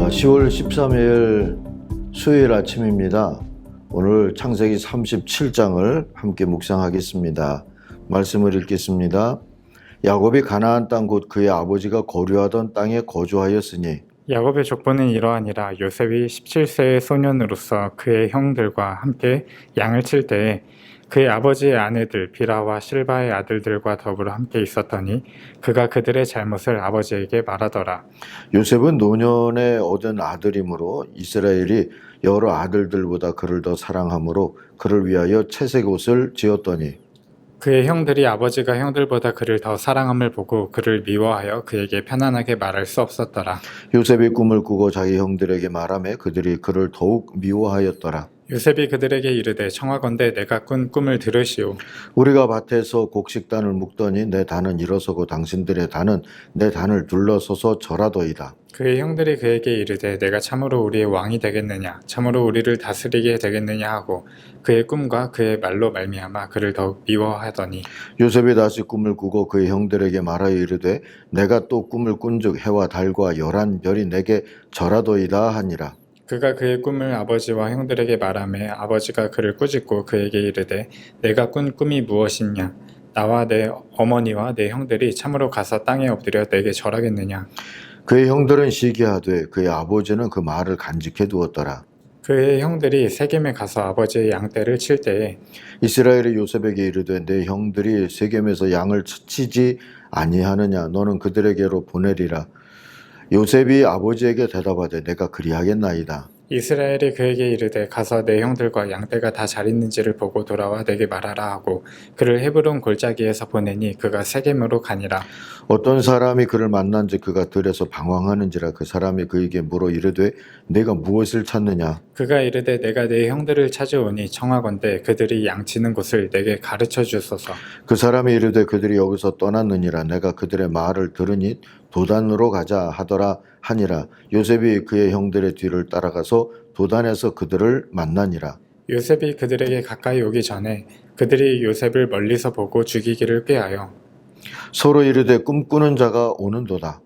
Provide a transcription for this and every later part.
10월 13일 수요일 아침입니다. 오늘 창세기 37장을 함께 묵상하겠습니다. 말씀을 읽겠습니다. 야곱이 가나안 땅 곧 그의 아버지가 거류하던 땅에 거주하였으니 야곱의 족보는 이러하니라. 요셉이 17세의 소년으로서 그의 형들과 함께 양을 칠 때에 그의 아버지의 아내들 비라와 실바의 아들들과 더불어 함께 있었더니 그가 그들의 잘못을 아버지에게 말하더라. 요셉은 노년에 얻은 아들이므로 이스라엘이 여러 아들들보다 그를 더 사랑하므로 그를 위하여 채색 옷을 지었더니 그의 형들이 아버지가 형들보다 그를 더 사랑함을 보고 그를 미워하여 그에게 편안하게 말할 수 없었더라. 요셉이 꿈을 꾸고 자기 형들에게 말하매 그들이 그를 더욱 미워하였더라. 요셉이 그들에게 이르되 청하건대 내가 꾼 꿈을 들으시오. 우리가 밭에서 곡식단을 묶더니 내 단은 일어서고 당신들의 단은 내 단을 둘러서서 절하더이다. 그의 형들이 그에게 이르되 내가 참으로 우리의 왕이 되겠느냐 참으로 우리를 다스리게 되겠느냐 하고 그의 꿈과 그의 말로 말미암아 그를 더욱 미워하더니 요셉이 다시 꿈을 꾸고 그의 형들에게 말하여 이르되 내가 또 꿈을 꾼즉 해와 달과 열한 별이 내게 절하더이다 하니라. 그가 그의 꿈을 아버지와 형들에게 말하매 아버지가 그를 꾸짖고 그에게 이르되 내가 꾼 꿈이 무엇이냐 나와 내 어머니와 내 형들이 참으로 가서 땅에 엎드려 내게 절하겠느냐. 그의 형들은 시기하되 그의 아버지는 그 말을 간직해 두었더라. 그의 형들이 세겜에 가서 아버지의 양떼를 칠 때에 이스라엘이 요셉에게 이르되 내 형들이 세겜에서 양을 치지 아니하느냐 너는 그들에게로 보내리라. 요셉이 아버지에게 대답하되 내가 그리하겠나이다. 이스라엘이 그에게 이르되 가서 내 형들과 양떼가 다 잘 있는지를 보고 돌아와 내게 말하라 하고 그를 헤브론 골짜기에서 보내니 그가 세겜으로 가니라. 어떤 사람이 그를 만난즉 그가 들에서 방황하는지라. 그 사람이 그에게 물어 이르되 내가 무엇을 찾느냐. 그가 이르되 내가 내 형들을 찾아오니 청하건대 그들이 양치는 곳을 내게 가르쳐 주소서. 그 사람이 이르되 그들이 여기서 떠났느니라. 내가 그들의 말을 들으니 도단으로 가자 하더라 하니라. 요셉이 그의 형들의 뒤를 따라가서 도단에서 그들을 만나니라. 요셉이 그들에게 가까이 오기 전에 그들이 요셉을 멀리서 보고 죽이기를 꾀하여 서로 이르되 꿈꾸는 자가 오는도다.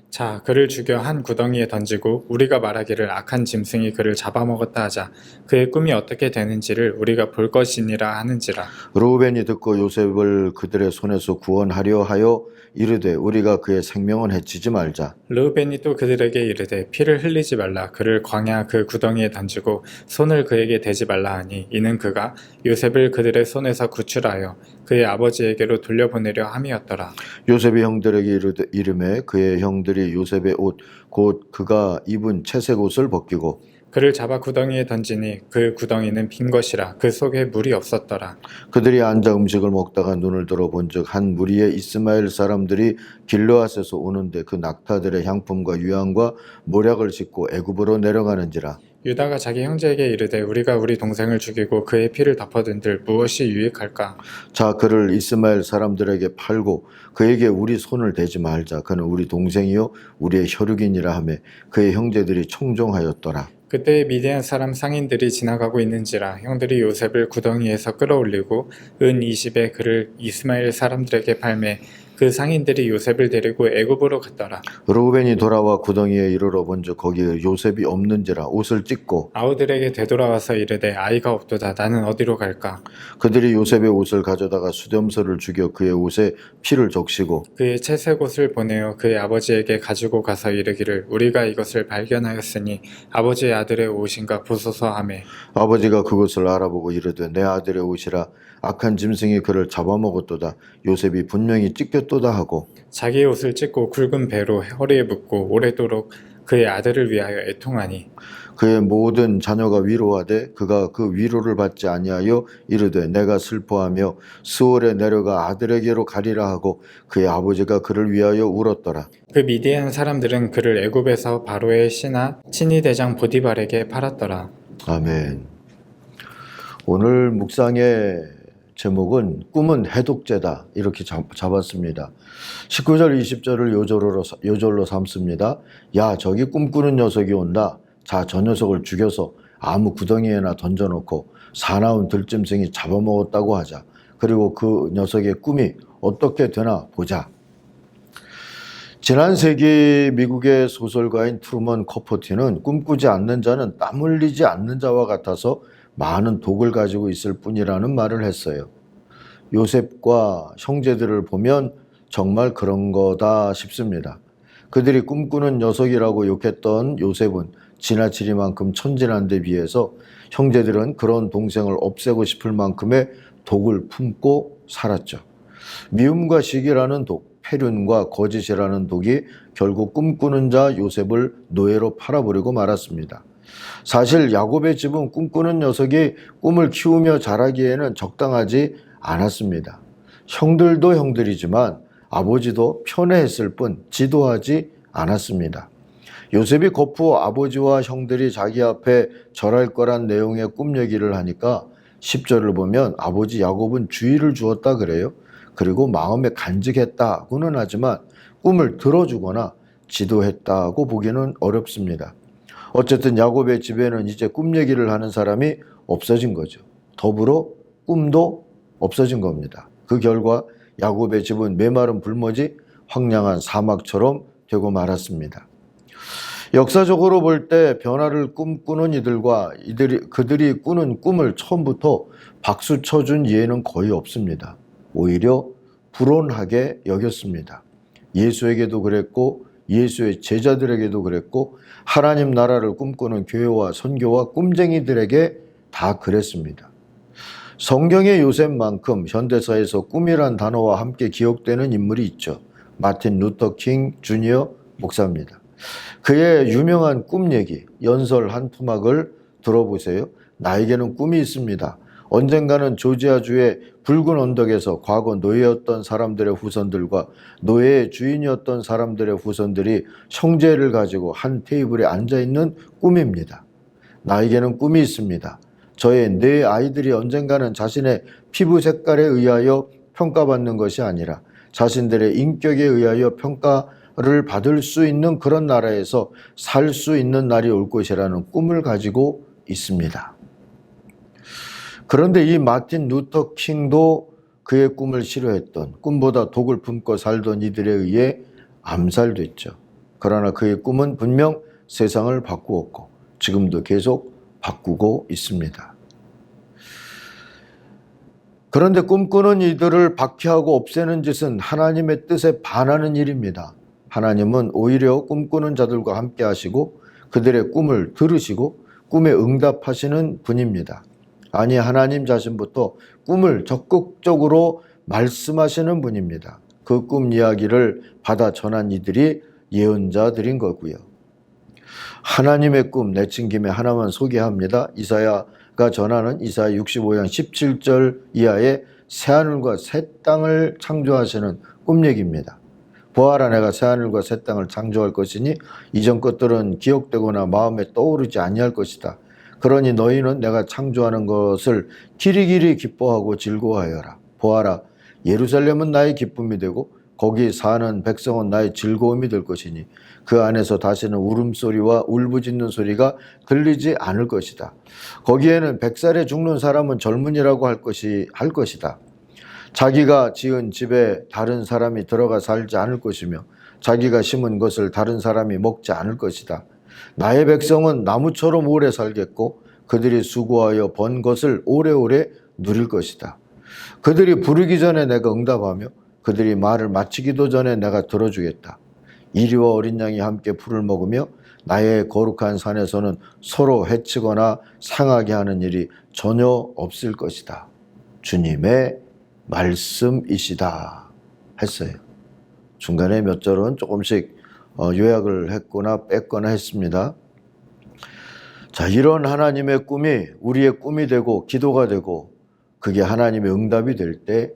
자 그를 죽여 한 구덩이에 던지고 우리가 말하기를 악한 짐승이 그를 잡아먹었다 하자. 그의 꿈이 어떻게 되는지를 우리가 볼 것이니라 하는지라. 르우벤이 듣고 요셉을 그들의 손에서 구원하려 하여 이르되 우리가 그의 생명은 해치지 말자. 르우벤이 또 그들에게 이르되 피를 흘리지 말라. 그를 광야 그 구덩이에 던지고 손을 그에게 대지 말라 하니 이는 그가 요셉을 그들의 손에서 구출하여 그의 아버지에게로 돌려보내려 함이었더라. 요셉이 형들에게 이르매 그의 형들이 요셉의 옷 곧 그가 입은 채색 옷을 벗기고 그를 잡아 구덩이에 던지니 그 구덩이는 빈 것이라. 그 속에 물이 없었더라. 그들이 앉아 음식을 먹다가 눈을 들어 본즉 한 무리의 이스마엘 사람들이 길르앗에서 오는데 그 낙타들의 향품과 유향과 모략을 싣고 애굽으로 내려가는지라. 유다가 자기 형제에게 이르되 우리가 우리 동생을 죽이고 그의 피를 덮어둔들 무엇이 유익할까? 자 그를 이스마엘 사람들에게 팔고 그에게 우리 손을 대지 말자. 그는 우리 동생이요 우리의 혈육이니라 하며 그의 형제들이 청종하였더라. 그때 미디안 사람 상인들이 지나가고 있는지라. 형들이 요셉을 구덩이에서 끌어올리고 은 20에 그를 이스마엘 사람들에게 팔매 그 상인들이 요셉을 데리고 애굽으로 갔더라. 르우벤이 돌아와 구덩이에 이르러 본즉 거기에 요셉이 없는지라. 옷을 찢고 아우들에게 되돌아와서 이르되 아이가 없도다. 나는 어디로 갈까? 그들이 요셉의 옷을 가져다가 수렴서를 죽여 그의 옷에 피를 적시고 그의 채색 옷을 보내어 그의 아버지에게 가지고 가서 이르기를 우리가 이것을 발견하였으니 아버지의 아들의 옷인가 보소서 하매 아버지가 그것을 알아보고 이르되 내 아들의 옷이라. 악한 짐승이 그를 잡아먹었도다. 요셉이 분명히 찢겼도다 하고 자기의 옷을 찢고 굵은 배로 허리에 묶고 오래도록 그의 아들을 위하여 애통하니 그의 모든 자녀가 위로하되 그가 그 위로를 받지 아니하여 이르되 내가 슬퍼하며 스월에 내려가 아들에게로 가리라 하고 그의 아버지가 그를 위하여 울었더라. 그 미디안 사람들은 그를 애굽에서 바로의 신하 친위 대장 보디발에게 팔았더라. 아멘. 오늘 묵상의 제목은 꿈은 해독제다 이렇게 잡았습니다. 19절 20절을 요절로 삼습니다. 야 저기 꿈꾸는 녀석이 온다. 자 저 녀석을 죽여서 아무 구덩이에나 던져놓고 사나운 들짐승이 잡아먹었다고 하자. 그리고 그 녀석의 꿈이 어떻게 되나 보자. 지난 세기 미국의 소설가인 트루먼 커포티는 꿈꾸지 않는 자는 땀 흘리지 않는 자와 같아서 많은 독을 가지고 있을 뿐이라는 말을 했어요. 요셉과 형제들을 보면 정말 그런 거다 싶습니다. 그들이 꿈꾸는 녀석이라고 욕했던 요셉은 지나치리만큼 천진한 데 비해서 형제들은 그런 동생을 없애고 싶을 만큼의 독을 품고 살았죠. 미움과 시기라는 독, 패륜과 거짓이라는 독이 결국 꿈꾸는 자 요셉을 노예로 팔아버리고 말았습니다. 사실 야곱의 집은 꿈꾸는 녀석이 꿈을 키우며 자라기에는 적당하지 않았습니다. 형들도 형들이지만 아버지도 편애했을 뿐 지도하지 않았습니다. 요셉이 거푸 아버지와 형들이 자기 앞에 절할 거란 내용의 꿈 얘기를 하니까 10절을 보면 아버지 야곱은 주의를 주었다 그래요. 그리고 마음에 간직했다고는 하지만 꿈을 들어주거나 지도했다고 보기는 어렵습니다. 어쨌든 야곱의 집에는 이제 꿈 얘기를 하는 사람이 없어진 거죠. 더불어 꿈도 없어진 겁니다. 그 결과 야곱의 집은 메마른 불모지 황량한 사막처럼 되고 말았습니다. 역사적으로 볼 때 변화를 꿈꾸는 이들과 그들이 꾸는 꿈을 처음부터 박수 쳐준 예는 거의 없습니다. 오히려 불온하게 여겼습니다. 예수에게도 그랬고 예수의 제자들에게도 그랬고 하나님 나라를 꿈꾸는 교회와 선교와 꿈쟁이들에게 다 그랬습니다. 성경의 요셉만큼 현대사에서 꿈이란 단어와 함께 기억되는 인물이 있죠. 마틴 루터 킹 주니어 목사입니다. 그의 유명한 꿈 얘기, 연설 한 토막을 들어보세요. 나에게는 꿈이 있습니다. 언젠가는 조지아주의 붉은 언덕에서 과거 노예였던 사람들의 후손들과 노예의 주인이었던 사람들의 후손들이 형제를 가지고 한 테이블에 앉아있는 꿈입니다. 나에게는 꿈이 있습니다. 저의 네 아이들이 언젠가는 자신의 피부 색깔에 의하여 평가받는 것이 아니라 자신들의 인격에 의하여 평가를 받을 수 있는 그런 나라에서 살 수 있는 날이 올 것이라는 꿈을 가지고 있습니다. 그런데 이 마틴 루터 킹도 그의 꿈을 싫어했던, 꿈보다 독을 품고 살던 이들에 의해 암살됐죠. 그러나 그의 꿈은 분명 세상을 바꾸었고 지금도 계속 바꾸고 있습니다. 그런데 꿈꾸는 이들을 박해하고 없애는 짓은 하나님의 뜻에 반하는 일입니다. 하나님은 오히려 꿈꾸는 자들과 함께 하시고 그들의 꿈을 들으시고 꿈에 응답하시는 분입니다. 아니, 하나님 자신부터 꿈을 적극적으로 말씀하시는 분입니다. 그 꿈 이야기를 받아 전한 이들이 예언자들인 거고요. 하나님의 꿈 내친 김에 하나만 소개합니다. 이사야가 전하는 이사야 65장 17절 이하의 새하늘과 새 땅을 창조하시는 꿈 얘기입니다. 보아라, 내가 새하늘과 새 땅을 창조할 것이니 이전 것들은 기억되거나 마음에 떠오르지 아니할 것이다. 그러니 너희는 내가 창조하는 것을 기리기리 기뻐하고 즐거워하여라. 보아라, 예루살렘은 나의 기쁨이 되고 거기 사는 백성은 나의 즐거움이 될 것이니 그 안에서 다시는 울음소리와 울부짖는 소리가 들리지 않을 것이다. 거기에는 100살에 죽는 사람은 젊은이라고 할 것이다. 자기가 지은 집에 다른 사람이 들어가 살지 않을 것이며 자기가 심은 것을 다른 사람이 먹지 않을 것이다. 나의 백성은 나무처럼 오래 살겠고 그들이 수고하여 번 것을 오래오래 누릴 것이다. 그들이 부르기 전에 내가 응답하며 그들이 말을 마치기도 전에 내가 들어주겠다. 이리와 어린 양이 함께 풀을 먹으며 나의 거룩한 산에서는 서로 해치거나 상하게 하는 일이 전혀 없을 것이다. 주님의 말씀이시다 했어요. 중간에 몇 절은 조금씩 요약을 했거나 뺐거나 했습니다. 자, 이런 하나님의 꿈이 우리의 꿈이 되고 기도가 되고 그게 하나님의 응답이 될 때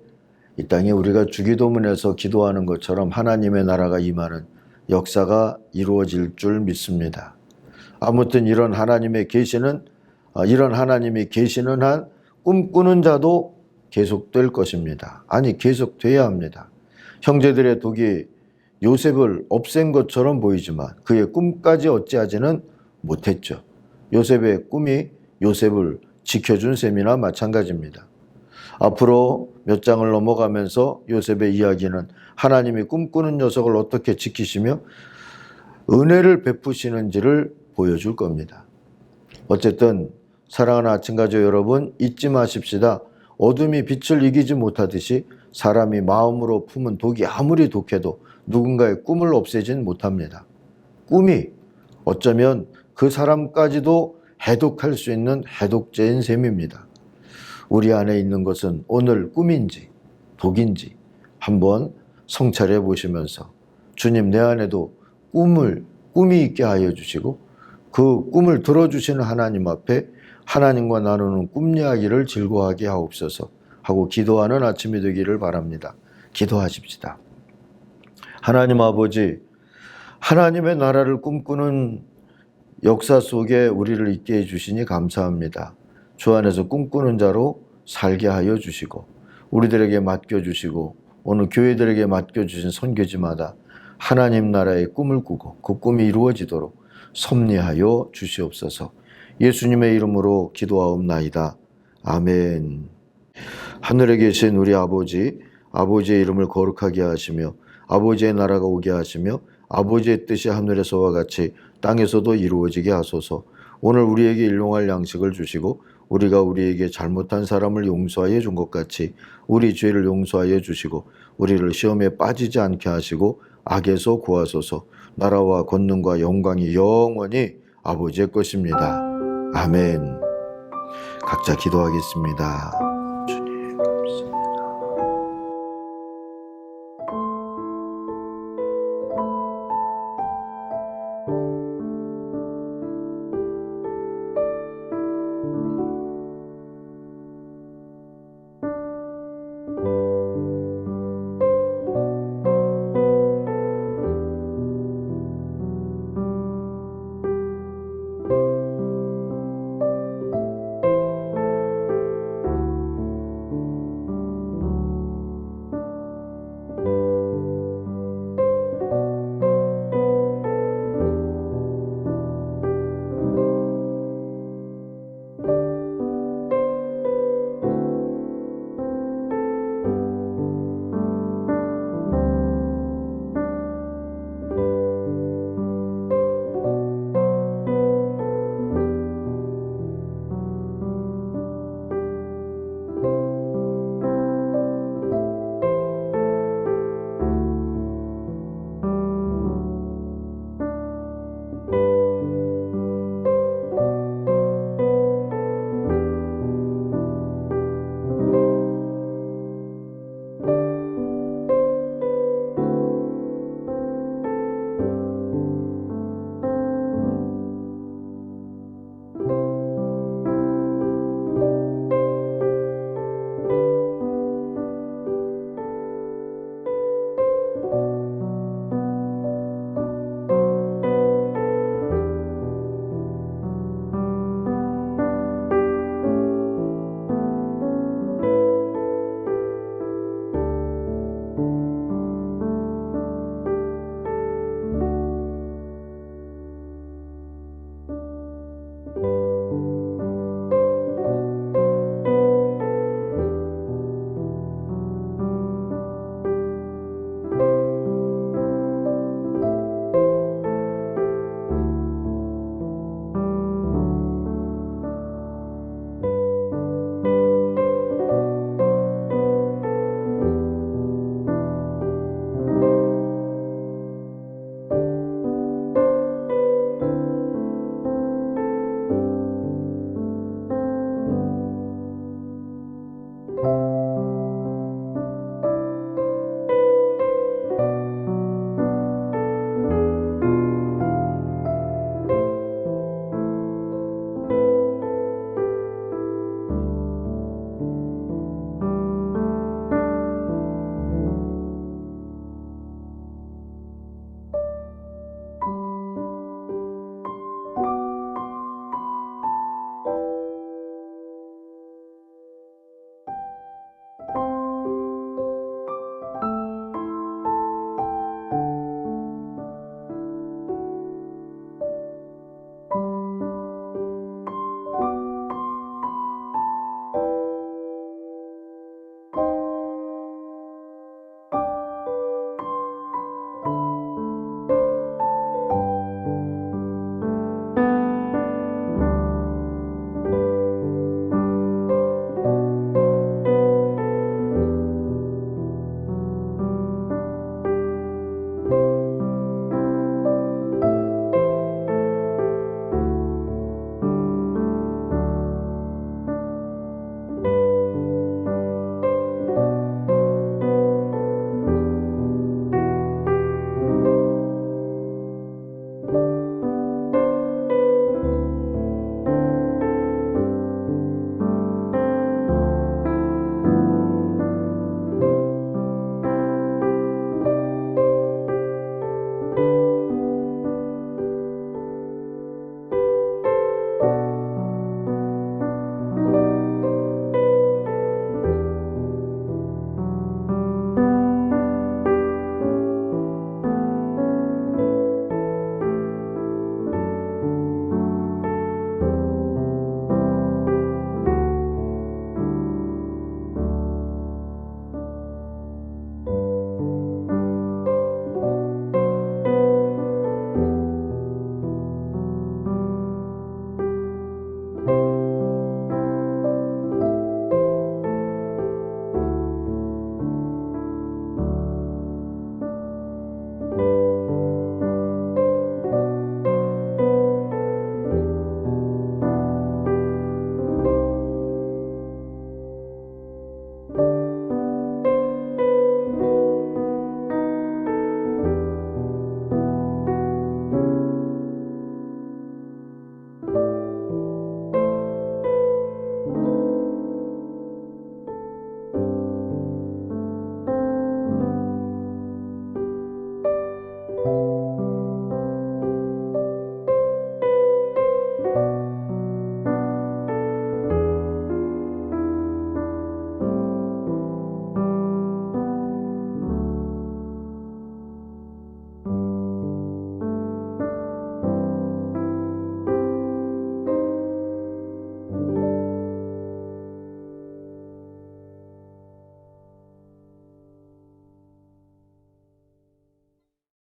이 땅에 우리가 주기도문에서 기도하는 것처럼 하나님의 나라가 임하는 역사가 이루어질 줄 믿습니다. 아무튼 이런 하나님이 계시는 한 꿈꾸는 자도 계속될 것입니다. 아니, 계속돼야 합니다. 형제들의 독이 요셉을 없앤 것처럼 보이지만 그의 꿈까지 어찌하지는 못했죠. 요셉의 꿈이 요셉을 지켜준 셈이나 마찬가지입니다. 앞으로 몇 장을 넘어가면서 요셉의 이야기는 하나님이 꿈꾸는 녀석을 어떻게 지키시며 은혜를 베푸시는지를 보여줄 겁니다. 어쨌든 사랑하는 아침가족 여러분, 잊지 마십시다. 어둠이 빛을 이기지 못하듯이 사람이 마음으로 품은 독이 아무리 독해도 누군가의 꿈을 없애진 못합니다. 꿈이 어쩌면 그 사람까지도 해독할 수 있는 해독제인 셈입니다. 우리 안에 있는 것은 오늘 꿈인지 독인지 한번 성찰해 보시면서 주님, 내 안에도 꿈이 있게 하여 주시고 그 꿈을 들어주시는 하나님 앞에 하나님과 나누는 꿈 이야기를 즐거워하게 하옵소서 하고 기도하는 아침이 되기를 바랍니다. 기도하십시다. 하나님 아버지, 하나님의 나라를 꿈꾸는 역사 속에 우리를 있게 해주시니 감사합니다. 주 안에서 꿈꾸는 자로 살게 하여 주시고 우리들에게 맡겨주시고 오늘 교회들에게 맡겨주신 선교지마다 하나님 나라의 꿈을 꾸고 그 꿈이 이루어지도록 섭리하여 주시옵소서. 예수님의 이름으로 기도하옵나이다. 아멘. 하늘에 계신 우리 아버지, 아버지의 이름을 거룩하게 하시며 아버지의 나라가 오게 하시며 아버지의 뜻이 하늘에서와 같이 땅에서도 이루어지게 하소서. 오늘 우리에게 일용할 양식을 주시고 우리가 우리에게 잘못한 사람을 용서하여 준 것 같이 우리 죄를 용서하여 주시고 우리를 시험에 빠지지 않게 하시고 악에서 구하소서. 나라와 권능과 영광이 영원히 아버지의 것입니다. 아멘. 각자 기도하겠습니다.